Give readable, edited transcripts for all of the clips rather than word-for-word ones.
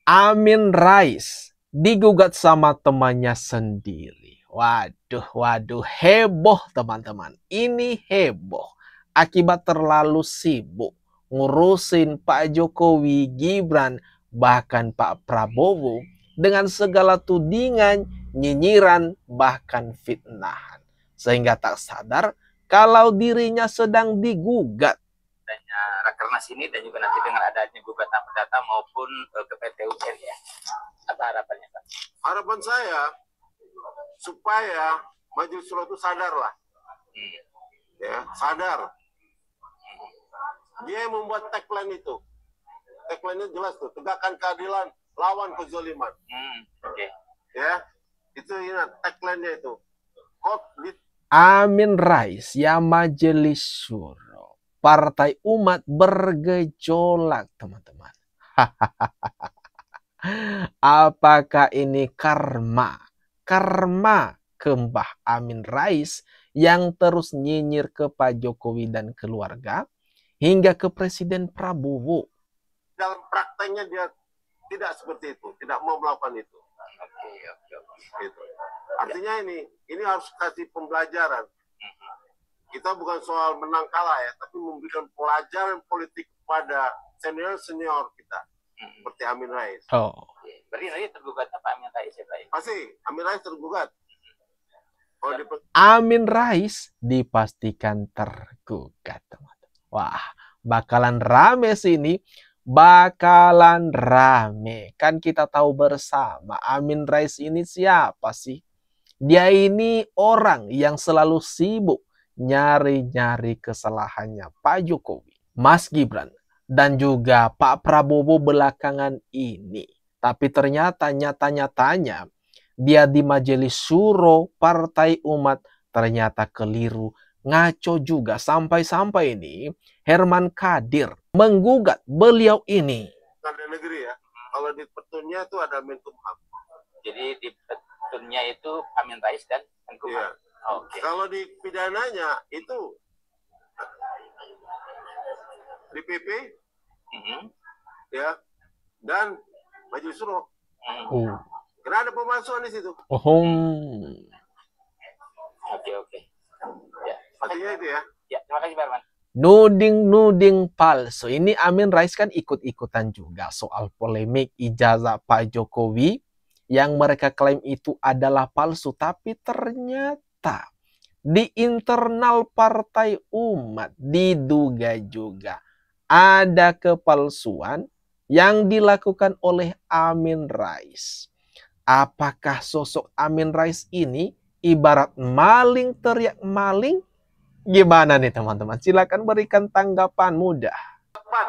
Amin Rais digugat sama temannya sendiri. Waduh, heboh teman-teman. Ini heboh akibat terlalu sibuk ngurusin Pak Jokowi, Gibran, bahkan Pak Prabowo dengan segala tudingan, nyinyiran, bahkan fitnahan. Sehingga tak sadar kalau dirinya sedang digugat. Rakernas ini dan juga nanti dengan adanya gugatan perdata maupun ke PT UN ya. Apa harapannya Pak? Harapan saya supaya Majelis Syuro itu sadar lah, ya sadar. Dia yang membuat tagline itu, tagline-nya jelas tuh, tegakkan keadilan, lawan kezaliman. Oke. Ya, itu ingat tagline-nya itu. Amin Rais ya Majelis Syuro, Partai Umat bergejolak teman-teman. Apakah ini karma? Karma ke Mbah Amin Rais yang terus nyinyir ke Pak Jokowi dan keluarga hingga ke Presiden Prabowo. Dalam prakteknya dia tidak seperti itu, tidak mau melakukan itu. Gitu. Artinya ini harus kasih pembelajaran. Kita bukan soal menang kalah ya, tapi memberikan pelajaran politik kepada senior-senior kita. Seperti Amin Rais. Berarti nanti tergugat Pak Amin Rais ya Pak? Pasti, Amin Rais tergugat. Amin Rais dipastikan tergugat teman-teman. Wah, bakalan rame sini. Bakalan rame. Kan kita tahu bersama Amin Rais ini siapa sih? Dia ini orang yang selalu sibuk nyari-nyari kesalahannya Pak Jokowi, Mas Gibran, dan juga Pak Prabowo belakangan ini. Tapi ternyata nyata-nyatanya dia di Majelis Syuro Partai Umat ternyata keliru, ngaco juga. Sampai-sampai ini Herman Kadir menggugat beliau ini. Perdana negeri ya, kalau di petunnya itu ada Menkumham. Jadi di petunnya itu Amin Rais dan Menkumham. Iya. Oke. Kalau di pidananya itu di PP, ya, dan Majelis Syuro. Karena ada pemalsuan di situ. Oke. Ya, artinya itu ya. Ya, terima kasih Pak Herman. Nuding palsu. Ini Amin Rais kan ikut-ikutan juga soal polemik ijazah Pak Jokowi yang mereka klaim itu adalah palsu. Tapi ternyata di internal Partai Umat diduga juga ada kepalsuan yang dilakukan oleh Amin Rais. Apakah sosok Amin Rais ini ibarat maling teriak maling? Gimana nih teman-teman? Silakan berikan tanggapan mudah. Tepat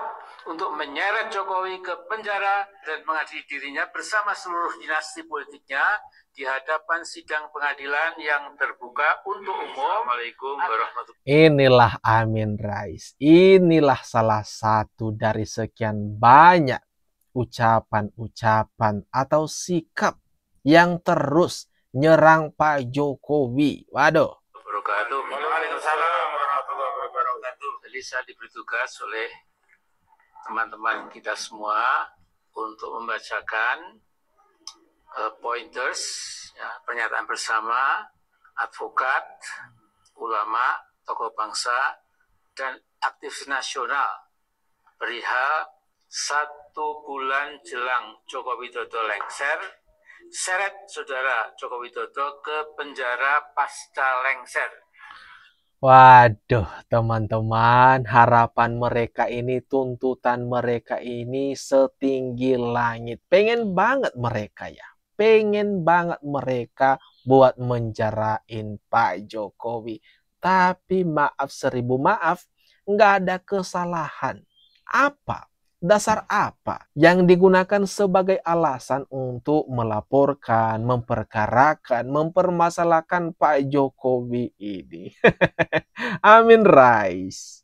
untuk menyeret Jokowi ke penjara dan mengadili dirinya bersama seluruh dinasti politiknya di hadapan sidang pengadilan yang terbuka untuk umum. Assalamualaikum warahmatullahi wabarakatuh. Inilah Amin Rais. Inilah salah satu dari sekian banyak ucapan-ucapan atau sikap yang terus nyerang Pak Jokowi. Waduh. Waalaikumsalam warahmatullahi wabarakatuh. Jadi saya diberi tugas oleh teman-teman kita semua untuk membacakan pointers, ya, pernyataan bersama advokat, ulama, tokoh bangsa, dan aktivis nasional perihal 1 bulan jelang Joko Widodo lengser, seret saudara Joko Widodo ke penjara pasca lengser. Waduh teman-teman, harapan mereka ini, tuntutan mereka ini setinggi langit. Pengen banget mereka ya. Pengen banget mereka buat menjarain Pak Jokowi. Tapi maaf seribu maaf, nggak ada kesalahan. Apa? Dasar apa yang digunakan sebagai alasan untuk melaporkan, memperkarakan, mempermasalahkan Pak Jokowi ini? Amin Rais.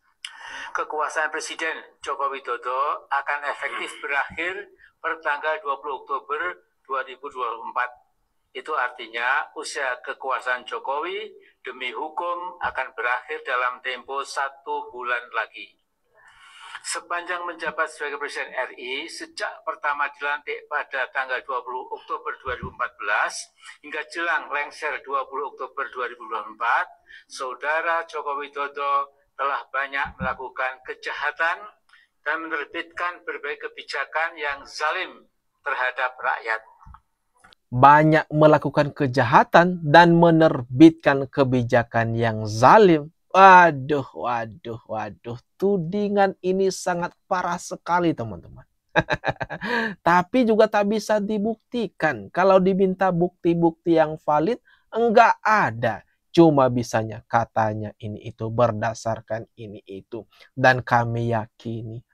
Kekuasaan Presiden Joko Widodo akan efektif berakhir pertanggal 20 Oktober 2024. Itu artinya usia kekuasaan Jokowi demi hukum akan berakhir dalam tempo 1 bulan lagi. Sepanjang menjabat sebagai Presiden RI, sejak pertama dilantik pada tanggal 20 Oktober 2014 hingga jelang lengser 20 Oktober 2024, Saudara Joko Widodo telah banyak melakukan kejahatan dan menerbitkan berbagai kebijakan yang zalim terhadap rakyat. Banyak melakukan kejahatan dan menerbitkan kebijakan yang zalim. Waduh, waduh, waduh. Tudingan ini sangat parah sekali, teman-teman. Tapi juga tak bisa dibuktikan. Kalau diminta bukti-bukti yang valid, enggak ada. Cuma bisanya katanya ini itu berdasarkan ini itu. Dan kami yakini.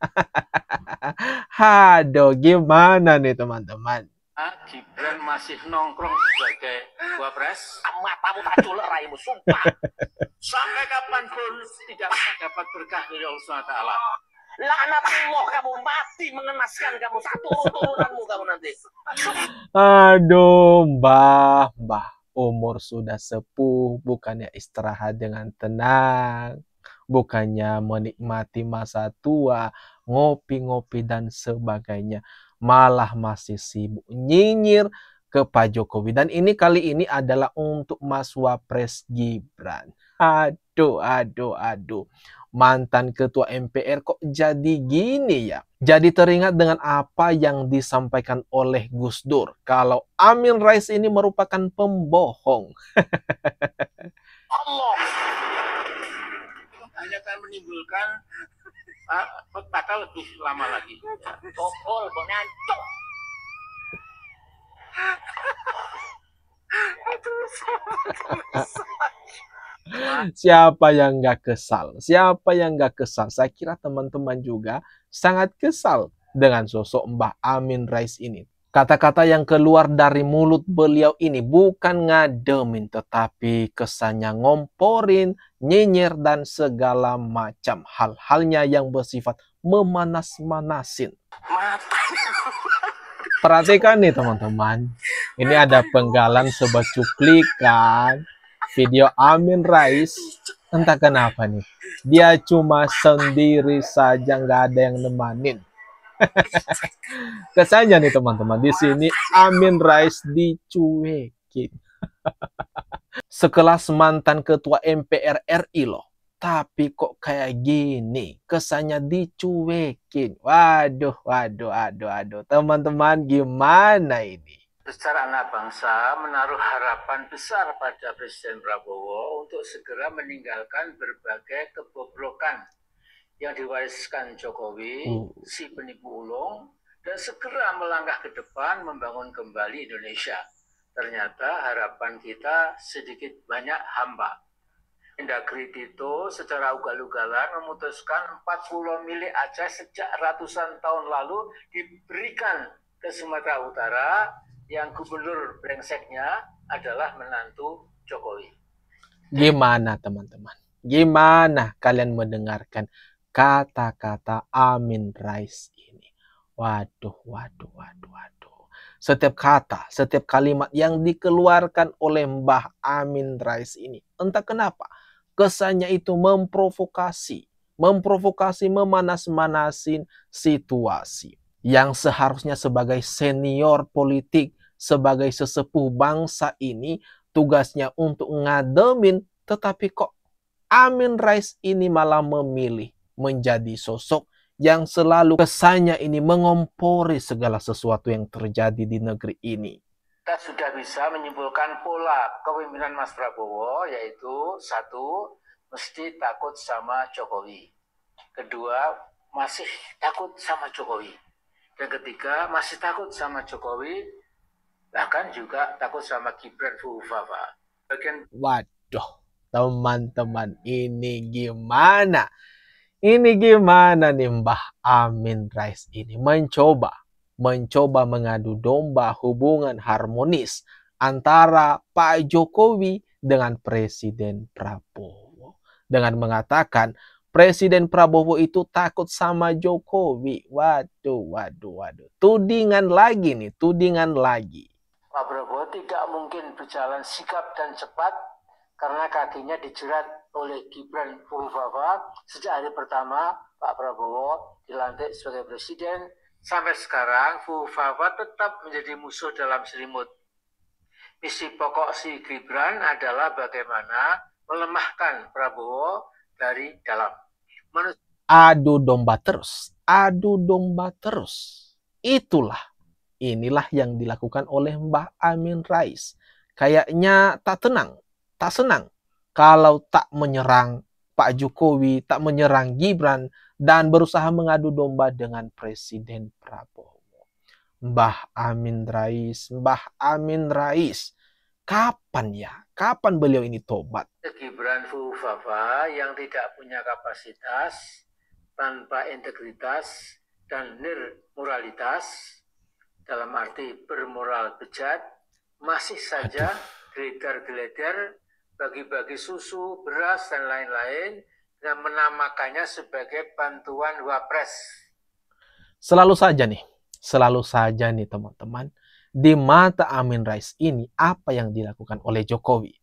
Aduh, gimana nih teman-teman? Gibran masih nongkrong sebagai wapres. Matamu tak culek raimu, sumpah. Sampai kapanpun tidak dapat berkah dari Allah SWT. Laknatullah, kamu mati mengenaskan kamu. Satu turunanmu kamu nanti. Aduh, Mbah. Umur sudah sepuh, bukannya istirahat dengan tenang. Bukannya menikmati masa tua, ngopi-ngopi dan sebagainya. Malah masih sibuk nyinyir ke Pak Jokowi. Dan ini kali ini adalah untuk Mas Wapres Gibran. Aduh. Mantan ketua MPR kok jadi gini ya? Jadi teringat dengan apa yang disampaikan oleh Gus Dur. Kalau Amin Rais ini merupakan pembohong. Allah hanya akan menimbulkan petaka lebih lama lagi. Tokol, bonantok. Siapa yang nggak kesal? Siapa yang nggak kesal? Saya kira teman-teman juga sangat kesal dengan sosok Mbah Amin Rais ini. Kata-kata yang keluar dari mulut beliau ini bukan ngademin, tetapi kesannya ngomporin, nyinyir, dan segala macam hal-halnya yang bersifat memanas-manasin. Perhatikan nih teman-teman, ini ada penggalan sebuah cuplikan video Amin Rais. Entah kenapa nih, dia cuma sendiri saja, nggak ada yang nemanin. Kesannya nih teman-teman, di sini Amin Rais dicuekin. Sekelas mantan ketua MPR RI loh, tapi kok kayak gini, kesannya dicuekin. Waduh. Teman-teman, gimana ini? Secara anak bangsa menaruh harapan besar pada Presiden Prabowo untuk segera meninggalkan berbagai kebobrokan yang diwariskan Jokowi, si penipu ulung, dan segera melangkah ke depan membangun kembali Indonesia. Ternyata harapan kita sedikit banyak hampa. Mendagri Tito secara ugal-ugalan memutuskan 4 pulau milik Aceh sejak ratusan tahun lalu diberikan ke Sumatera Utara, yang gubernur brengseknya adalah menantu Jokowi. Gimana teman-teman? Gimana kalian mendengarkan kata-kata Amin Rais ini? Waduh. Setiap kata, setiap kalimat yang dikeluarkan oleh Mbah Amin Rais ini, entah kenapa, kesannya itu memprovokasi, memanas-manasin situasi. Yang seharusnya sebagai senior politik, sebagai sesepuh bangsa ini, tugasnya untuk ngademin, tetapi kok Amin Rais ini malah memilih menjadi sosok yang selalu kesannya ini mengompori segala sesuatu yang terjadi di negeri ini. Kita sudah bisa menyimpulkan pola kepemimpinan Mas Prabowo, yaitu 1, mesti takut sama Jokowi. Kedua, masih takut sama Jokowi. Dan ketiga, masih takut sama Jokowi, bahkan juga takut sama Gibran Fuhufafa. Waduh, teman-teman, ini gimana? Ini gimana nih Mbah Amin Rais ini mencoba mengadu domba hubungan harmonis antara Pak Jokowi dengan Presiden Prabowo. Dengan mengatakan Presiden Prabowo itu takut sama Jokowi. Waduh. Tudingan lagi nih, tudingan lagi. Pak Prabowo tidak mungkin berjalan sigap dan cepat karena kakinya dijerat oleh Gibran Fuhufafa sejak hari pertama Pak Prabowo dilantik sebagai presiden, sampai sekarang Bu Fafa tetap menjadi musuh dalam selimut. Misi pokok si Gibran adalah bagaimana melemahkan Prabowo dari dalam. Adu domba terus, adu domba terus. Inilah yang dilakukan oleh Mbah Amin Rais. Kayaknya tak tenang, tak senang kalau tak menyerang Pak Jokowi, tak menyerang Gibran, dan berusaha mengadu domba dengan Presiden Prabowo. Mbah Amin Rais, kapan ya? Kapan beliau ini tobat? Gibran Fafa yang tidak punya kapasitas, tanpa integritas, dan nirmoralitas, dalam arti bermoral bejat, masih saja geledar-geledar, bagi-bagi susu, beras, dan lain-lain, dan menamakannya sebagai bantuan Wapres. Selalu saja nih teman-teman, di mata Amin Rais ini apa yang dilakukan oleh Jokowi,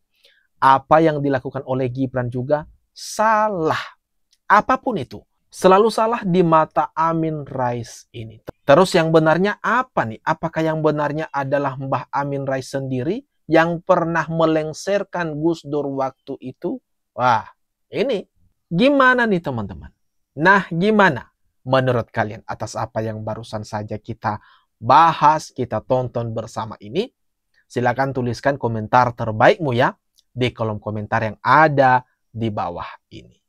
apa yang dilakukan oleh Gibran juga salah. Apapun itu, selalu salah di mata Amin Rais ini. Terus yang benarnya apa nih? Apakah yang benarnya adalah Mbah Amin Rais sendiri yang pernah melengsarkan Gus Dur waktu itu? Wah, ini gimana nih teman-teman? Nah, gimana menurut kalian atas apa yang barusan saja kita bahas, kita tonton bersama ini? Silakan tuliskan komentar terbaikmu ya di kolom komentar yang ada di bawah ini.